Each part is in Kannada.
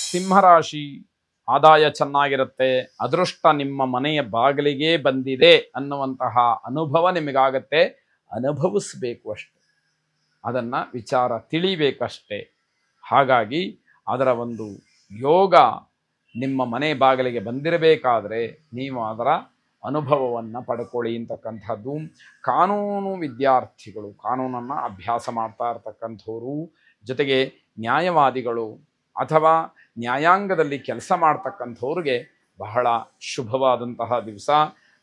ಸಿಂಹರಾಶಿ ಆದಾಯ ಚೆನ್ನಾಗಿರುತ್ತೆ, ಅದೃಷ್ಟ ನಿಮ್ಮ ಮನೆಯ ಬಾಗಿಲಿಗೆ ಬಂದಿದೆ ಅನ್ನುವಂತಹ ಅನುಭವ ನಿಮಗಾಗತ್ತೆ. ಅನುಭವಿಸ್ಬೇಕು ಅಷ್ಟೆ, ಅದನ್ನು ವಿಚಾರ ತಿಳಿಬೇಕಷ್ಟೆ. ಹಾಗಾಗಿ ಅದರ ಒಂದು ಯೋಗ ನಿಮ್ಮ ಮನೆ ಬಾಗಿಲಿಗೆ ಬಂದಿರಬೇಕಾದ್ರೆ ನೀವು ಅದರ ಅನುಭವವನ್ನು ಪಡ್ಕೊಳ್ಳಿ ಅಂತಕ್ಕಂಥದ್ದು. ಕಾನೂನು ವಿದ್ಯಾರ್ಥಿಗಳು, ಕಾನೂನನ್ನು ಅಭ್ಯಾಸ ಮಾಡ್ತಾ ಇರ್ತಕ್ಕಂಥವ್ರು, ಜೊತೆಗೆ ನ್ಯಾಯವಾದಿಗಳು ಅಥವಾ ನ್ಯಾಯಾಂಗದಲ್ಲಿ ಕೆಲಸ ಮಾಡ್ತಕ್ಕಂಥವ್ರಿಗೆ ಬಹಳ ಶುಭವಾದಂತಹ ದಿವಸ.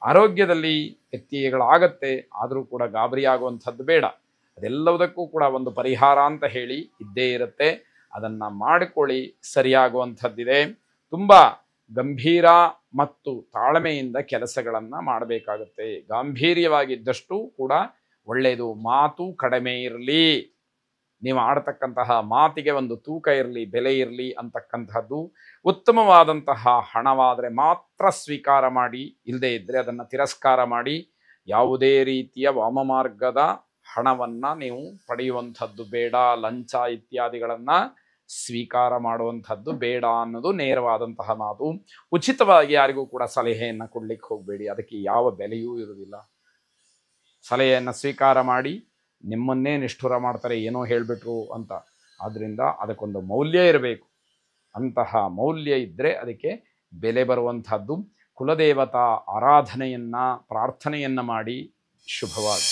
ಆರೋಗ್ಯದಲ್ಲಿ ವ್ಯತ್ಯಯಗಳಾಗತ್ತೆ, ಆದರೂ ಕೂಡ ಗಾಬರಿಯಾಗುವಂಥದ್ದು ಬೇಡ. ಅದೆಲ್ಲದಕ್ಕೂ ಕೂಡ ಒಂದು ಪರಿಹಾರ ಅಂತ ಹೇಳಿ ಇದ್ದೇ ಇರುತ್ತೆ, ಅದನ್ನು ಮಾಡಿಕೊಳ್ಳಿ, ಸರಿಯಾಗುವಂಥದ್ದಿದೆ. ತುಂಬ ಗಂಭೀರ ಮತ್ತು ತಾಳ್ಮೆಯಿಂದ ಕೆಲಸಗಳನ್ನು ಮಾಡಬೇಕಾಗತ್ತೆ. ಗಾಂಭೀರ್ಯವಾಗಿದ್ದಷ್ಟು ಕೂಡ ಒಳ್ಳೆಯದು. ಮಾತು ಕಡಿಮೆ ಇರಲಿ, ನೀವು ಆಡ್ತಕ್ಕಂತಹ ಮಾತಿಗೆ ಒಂದು ತೂಕ ಇರಲಿ, ಬೆಲೆ ಇರಲಿ ಅಂತಕ್ಕಂಥದ್ದು. ಉತ್ತಮವಾದಂತಹ ಹಣವಾದರೆ ಮಾತ್ರ ಸ್ವೀಕಾರ ಮಾಡಿ, ಇಲ್ಲದೇ ಇದ್ದರೆ ಅದನ್ನು ತಿರಸ್ಕಾರ ಮಾಡಿ. ಯಾವುದೇ ರೀತಿಯ ವಾಮಮಾರ್ಗದ ಹಣವನ್ನು ನೀವು ಪಡೆಯುವಂಥದ್ದು ಬೇಡ, ಲಂಚ ಇತ್ಯಾದಿಗಳನ್ನು ಸ್ವೀಕಾರ ಮಾಡುವಂಥದ್ದು ಬೇಡ ಅನ್ನೋದು ನೇರವಾದಂತಹ ಮಾತು. ಉಚಿತವಾಗಿ ಯಾರಿಗೂ ಕೂಡ ಸಲಹೆಯನ್ನು ಕೊಡಲಿಕ್ಕೆ ಹೋಗಬೇಡಿ, ಅದಕ್ಕೆ ಯಾವ ಬೆಲೆಯೂ ಇರುವುದಿಲ್ಲ. ಸಲಹೆಯನ್ನು ಸ್ವೀಕಾರ ಮಾಡಿ ನಿಮ್ಮನ್ನೇ ನಿಷ್ಠುರ ಮಾಡ್ತಾರೆ, ಏನೋ ಹೇಳಿಬಿಟ್ರು ಅಂತ. ಆದ್ದರಿಂದ ಅದಕ್ಕೊಂದು ಮೌಲ್ಯ ಇರಬೇಕು. ಅಂತಹ ಮೌಲ್ಯ ಇದ್ದರೆ ಅದಕ್ಕೆ ಬೆಲೆ ಬರುವಂಥದ್ದು. ಕುಲದೇವತಾ ಆರಾಧನೆಯನ್ನು, ಪ್ರಾರ್ಥನೆಯನ್ನು ಮಾಡಿ ಶುಭವಾಗಿ.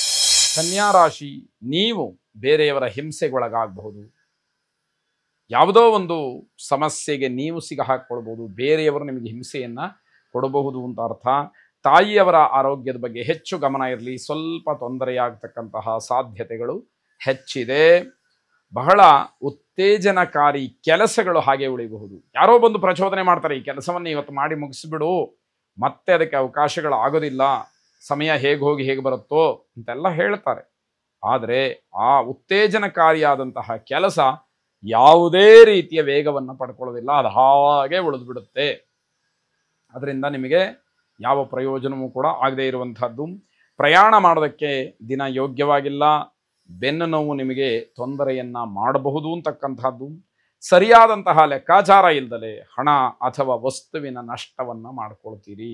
ಕನ್ಯಾ ರಾಶಿ, ನೀವು ಬೇರೆಯವರ ಹಿಂಸೆಗೊಳಗಾಗಬಹುದು, ಯಾವುದೋ ಒಂದು ಸಮಸ್ಯೆಗೆ ನೀವು ಸಿಗಹಾಕ್ಕೊಳ್ಬೋದು, ಬೇರೆಯವರು ನಿಮಗೆ ಹಿಂಸೆಯನ್ನು ಕೊಡಬಹುದು ಅಂತ ಅರ್ಥ. ತಾಯಿಯವರ ಆರೋಗ್ಯದ ಬಗ್ಗೆ ಹೆಚ್ಚು ಗಮನ ಇರಲಿ, ಸ್ವಲ್ಪ ತೊಂದರೆಯಾಗತಕ್ಕಂತಹ ಸಾಧ್ಯತೆಗಳು ಹೆಚ್ಚಿದೆ. ಬಹಳ ಉತ್ತೇಜನಕಾರಿ ಕೆಲಸಗಳು ಹಾಗೆ ಉಳಿಬಹುದು. ಯಾರೋ ಬಂದು ಪ್ರಚೋದನೆ ಮಾಡ್ತಾರೆ, ಈ ಕೆಲಸವನ್ನು ಇವತ್ತು ಮಾಡಿ ಮುಗಿಸ್ಬಿಡು, ಮತ್ತೆ ಅದಕ್ಕೆ ಅವಕಾಶಗಳು ಆಗೋದಿಲ್ಲ, ಸಮಯ ಹೇಗೆ ಹೋಗಿ ಹೇಗೆ ಬರುತ್ತೋ ಅಂತೆಲ್ಲ ಹೇಳ್ತಾರೆ. ಆದರೆ ಆ ಉತ್ತೇಜನಕಾರಿಯಾದಂತಹ ಕೆಲಸ ಯಾವುದೇ ರೀತಿಯ ವೇಗವನ್ನು ಪಡ್ಕೊಳ್ಳೋದಿಲ್ಲ, ಅದು ಹಾಗೆ ಉಳಿದುಬಿಡುತ್ತೆ. ಅದರಿಂದ ನಿಮಗೆ ಯಾವ ಪ್ರಯೋಜನವೂ ಕೂಡ ಆಗದೇ ಇರುವಂಥದ್ದು. ಪ್ರಯಾಣ ಮಾಡೋದಕ್ಕೆ ದಿನ ಯೋಗ್ಯವಾಗಿಲ್ಲ, ಬೆನ್ನು ನೋವು ನಿಮಗೆ ತೊಂದರೆಯನ್ನು ಮಾಡಬಹುದು ಅಂತಕ್ಕಂಥದ್ದು. ಸರಿಯಾದಂತಹ ಲೆಕ್ಕಾಚಾರ ಇಲ್ಲದಲೇ ಹಣ ಅಥವಾ ವಸ್ತುವಿನ ನಷ್ಟವನ್ನು ಮಾಡ್ಕೊಳ್ತೀರಿ,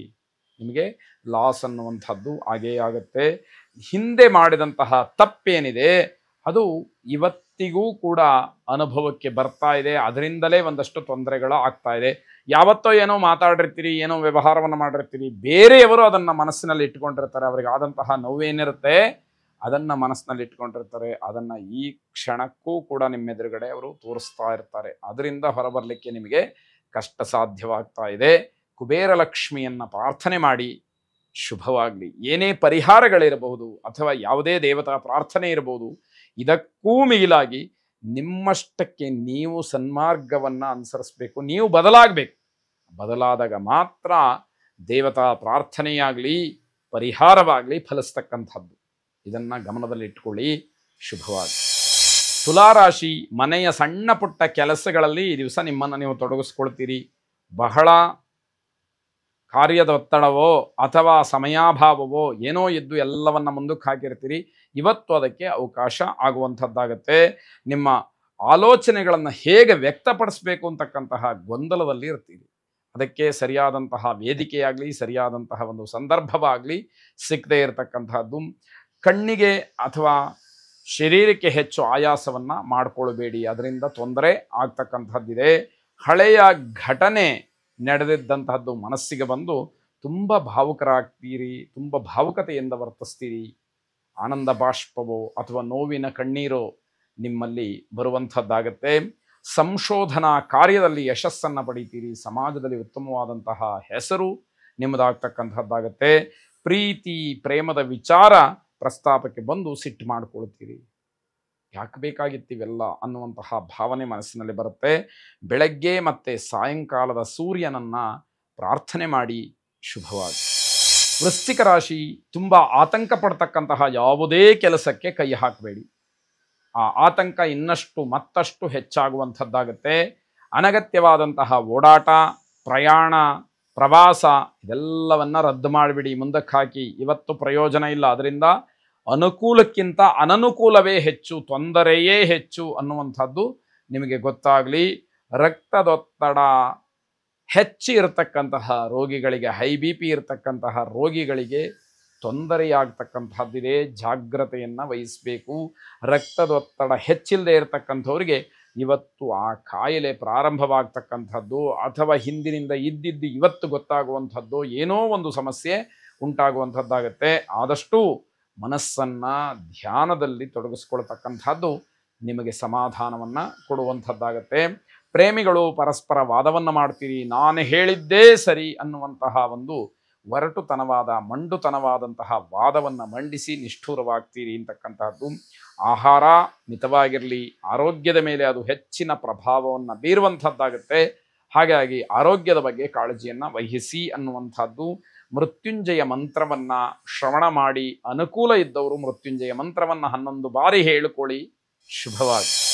ನಿಮಗೆ ಲಾಸ್ ಅನ್ನುವಂಥದ್ದು ಆಗೇ ಆಗುತ್ತೆ. ಹಿಂದೆ ಮಾಡಿದಂತಹ ತಪ್ಪೇನಿದೆ ಅದು ಇವತ್ತಿಗೂ ಕೂಡ ಅನುಭವಕ್ಕೆ ಬರ್ತಾ ಇದೆ, ಅದರಿಂದಲೇ ಒಂದಷ್ಟು ತೊಂದರೆಗಳು ಆಗ್ತಾ ಇದೆ. ಯಾವತ್ತೋ ಏನೋ ಮಾತಾಡಿರ್ತೀರಿ, ಏನೋ ವ್ಯವಹಾರವನ್ನು ಮಾಡಿರ್ತೀರಿ, ಬೇರೆಯವರು ಅದನ್ನು ಮನಸ್ಸಿನಲ್ಲಿ ಇಟ್ಕೊಂಡಿರ್ತಾರೆ, ಅವರಿಗೆ ಆದಂತಹ ನೋವೇನಿರುತ್ತೆ ಅದನ್ನು ಮನಸ್ಸಿನಲ್ಲಿ ಇಟ್ಕೊಂಡಿರ್ತಾರೆ. ಅದನ್ನು ಈ ಕ್ಷಣಕ್ಕೂ ಕೂಡ ನಿಮ್ಮೆದುರುಗಡೆ ಅವರು ತೋರಿಸ್ತಾ ಇರ್ತಾರೆ. ಅದರಿಂದ ಹೊರಬರಲಿಕ್ಕೆ ನಿಮಗೆ ಕಷ್ಟ ಸಾಧ್ಯವಾಗ್ತಾ ಇದೆ. ಕುಬೇರ ಲಕ್ಷ್ಮಿಯನ್ನು ಪ್ರಾರ್ಥನೆ ಮಾಡಿ ಶುಭವಾಗಲಿ. ಏನೇ ಪರಿಹಾರಗಳಿರಬಹುದು ಅಥವಾ ಯಾವುದೇ ದೇವತಾ ಪ್ರಾರ್ಥನೆ ಇರಬಹುದು, ಇದಕ್ಕೂ ಮಿಗಿಲಾಗಿ ನಿಮ್ಮಷ್ಟಕ್ಕೆ ನೀವು ಸನ್ಮಾರ್ಗವನ್ನು ಅನುಸರಿಸಬೇಕು, ನೀವು ಬದಲಾಗಬೇಕು. ಬದಲಾದಾಗ ಮಾತ್ರ ದೇವತಾ ಪ್ರಾರ್ಥನೆಯಾಗಲಿ ಪರಿಹಾರವಾಗಲಿ ಫಲಿಸ್ತಕ್ಕಂಥದ್ದು. ಇದನ್ನು ಗಮನದಲ್ಲಿಟ್ಕೊಳ್ಳಿ, ಶುಭವಾಗಿ. ತುಲಾರಾಶಿ, ಮನೆಯ ಸಣ್ಣ ಪುಟ್ಟ ಕೆಲಸಗಳಲ್ಲಿ ಈ ದಿವಸ ನಿಮ್ಮನ್ನು ನೀವು ತೊಡಗಿಸ್ಕೊಳ್ತೀರಿ. ಬಹಳ ಕಾರ್ಯದ ಒತ್ತಡವೋ ಅಥವಾ ಸಮಯಾಭಾವವೋ ಏನೋ ಇದ್ದು ಎಲ್ಲವನ್ನ ಮುಂದಕ್ಕೆ ಹಾಕಿರ್ತೀರಿ, ಇವತ್ತು ಅದಕ್ಕೆ ಅವಕಾಶ ಆಗುವಂಥದ್ದಾಗತ್ತೆ. ನಿಮ್ಮ ಆಲೋಚನೆಗಳನ್ನು ಹೇಗೆ ವ್ಯಕ್ತಪಡಿಸಬೇಕು ಅಂತಕ್ಕಂತಹ ಗೊಂದಲದಲ್ಲಿ ಇರ್ತೀರಿ. ಅದಕ್ಕೆ ಸರಿಯಾದಂತಹ ವೇದಿಕೆಯಾಗಲಿ ಸರಿಯಾದಂತಹ ಒಂದು ಸಂದರ್ಭವಾಗಲಿ ಸಿಕ್ಕದೇ ಇರತಕ್ಕಂತಹದ್ದು. ಕಣ್ಣಿಗೆ ಅಥವಾ ಶರೀರಕ್ಕೆ ಹೆಚ್ಚು ಆಯಾಸವನ್ನು ಮಾಡಿಕೊಳ್ಳಬೇಡಿ, ಅದರಿಂದ ತೊಂದರೆ ಆಗ್ತಕ್ಕಂಥದ್ದಿದೆ. ಹಳೆಯ ಘಟನೆ ನಡೆದಿದ್ದಂತಹದ್ದು ಮನಸ್ಸಿಗೆ ಬಂದು ತುಂಬ ಭಾವುಕರಾಗ್ತೀರಿ, ತುಂಬ ಭಾವುಕತೆಯಿಂದ ವರ್ತಿಸ್ತೀರಿ. ಆನಂದ ಬಾಷ್ಪವೋ ಅಥವಾ ನೋವಿನ ಕಣ್ಣೀರೋ ನಿಮ್ಮಲ್ಲಿ ಬರುವಂಥದ್ದಾಗತ್ತೆ. ಸಂಶೋಧನಾ ಕಾರ್ಯದಲ್ಲಿ ಯಶಸ್ಸನ್ನು ಪಡಿತೀರಿ, ಸಮಾಜದಲ್ಲಿ ಉತ್ತಮವಾದಂತಹ ಹೆಸರು ನಿಮ್ಮದಾಗ್ತಕ್ಕಂಥದ್ದಾಗತ್ತೆ. ಪ್ರೀತಿ ಪ್ರೇಮದ ವಿಚಾರ ಪ್ರಸ್ತಾಪಕ್ಕೆ ಬಂದು ಸಿಟ್ಟು ಮಾಡಿಕೊಳ್ತೀರಿ, ಯಾಕೆ ಬೇಕಾಗಿತ್ತಿವೆಲ್ಲ ಅನ್ನುವಂತಹ ಭಾವನೆ ಮನಸ್ಸಿನಲ್ಲಿ ಬರುತ್ತೆ. ಬೆಳಗ್ಗೆ ಮತ್ತು ಸಾಯಂಕಾಲದ ಸೂರ್ಯನನ್ನು ಪ್ರಾರ್ಥನೆ ಮಾಡಿ ಶುಭವಾಗಿ. ವೃಶ್ಚಿಕ ರಾಶಿ, ತುಂಬ ಆತಂಕ ಪಡ್ತಕ್ಕಂತಹ ಯಾವುದೇ ಕೆಲಸಕ್ಕೆ ಕೈ ಹಾಕಬೇಡಿ. ಆ ಆತಂಕ ಇನ್ನಷ್ಟು ಮತ್ತಷ್ಟು ಹೆಚ್ಚಾಗುವಂಥದ್ದಾಗತ್ತೆ. ಅನಗತ್ಯವಾದಂತಹ ಓಡಾಟ, ಪ್ರಯಾಣ, ಪ್ರವಾಸ ಇದೆಲ್ಲವನ್ನ ರದ್ದು ಮಾಡಿಬಿಡಿ, ಮುಂದಕ್ಕೆ ಹಾಕಿ. ಇವತ್ತು ಪ್ರಯೋಜನ ಇಲ್ಲ, ಅದರಿಂದ ಅನುಕೂಲಕ್ಕಿಂತ ಅನನುಕೂಲವೇ ಹೆಚ್ಚು, ತೊಂದರೆಯೇ ಹೆಚ್ಚು ಅನ್ನುವಂಥದ್ದು ನಿಮಗೆ ಗೊತ್ತಾಗಲಿ. ರಕ್ತದೊತ್ತಡ ಹೆಚ್ಚು ಇರತಕ್ಕಂತಹ ರೋಗಿಗಳಿಗೆ, ಹೈ ಬಿ ಪಿ ಇರತಕ್ಕಂತಹ ರೋಗಿಗಳಿಗೆ ತೊಂದರೆಯಾಗ್ತಕ್ಕಂಥದ್ದಿದೆ, ಜಾಗ್ರತೆಯನ್ನು ವಹಿಸಬೇಕು. ರಕ್ತದೊತ್ತಡ ಹೆಚ್ಚಿಲ್ಲದೆ ಇರತಕ್ಕಂಥವ್ರಿಗೆ ಇವತ್ತು ಆ ಕಾಯಿಲೆ ಪ್ರಾರಂಭವಾಗ್ತಕ್ಕಂಥದ್ದು ಅಥವಾ ಹಿಂದಿನಿಂದ ಇದ್ದಿದ್ದು ಇವತ್ತು ಗೊತ್ತಾಗುವಂಥದ್ದು, ಏನೋ ಒಂದು ಸಮಸ್ಯೆ ಉಂಟಾಗುವಂಥದ್ದಾಗತ್ತೆ. ಆದಷ್ಟು ಮನಸ್ಸನ್ನು ಧ್ಯಾನದಲ್ಲಿ ತೊಡಗಿಸ್ಕೊಳ್ತಕ್ಕಂಥದ್ದು ನಿಮಗೆ ಸಮಾಧಾನವನ್ನು ಕೊಡುವಂಥದ್ದಾಗತ್ತೆ. ಪ್ರೇಮಿಗಳು ಪರಸ್ಪರ ವಾದವನ್ನು ಮಾಡ್ತೀರಿ, ನಾನು ಹೇಳಿದ್ದೇ ಸರಿ ಅನ್ನುವಂತಹ ಒಂದು ಒರಟುತನವಾದ ಮಂಡುತನವಾದಂತಹ ವಾದವನ್ನು ಮಂಡಿಸಿ ನಿಷ್ಠೂರವಾಗ್ತೀರಿ ಅಂತಕ್ಕಂತಹದ್ದು. ಆಹಾರ ಮಿತವಾಗಿರಲಿ, ಆರೋಗ್ಯದ ಮೇಲೆ ಅದು ಹೆಚ್ಚಿನ ಪ್ರಭಾವವನ್ನು ಬೀರುವಂಥದ್ದಾಗುತ್ತೆ. ಹಾಗಾಗಿ ಆರೋಗ್ಯದ ಬಗ್ಗೆ ಕಾಳಜಿಯನ್ನು ವಹಿಸಿ ಅನ್ನುವಂಥದ್ದು. ಮೃತ್ಯುಂಜಯ ಮಂತ್ರವನ್ನು ಶ್ರವಣ ಮಾಡಿ, ಅನುಕೂಲ ಇದ್ದವರು ಮೃತ್ಯುಂಜಯ ಮಂತ್ರವನ್ನು 11 ಬಾರಿ ಹೇಳಿಕೊಳ್ಳಿ. ಶುಭವಾಗಿ.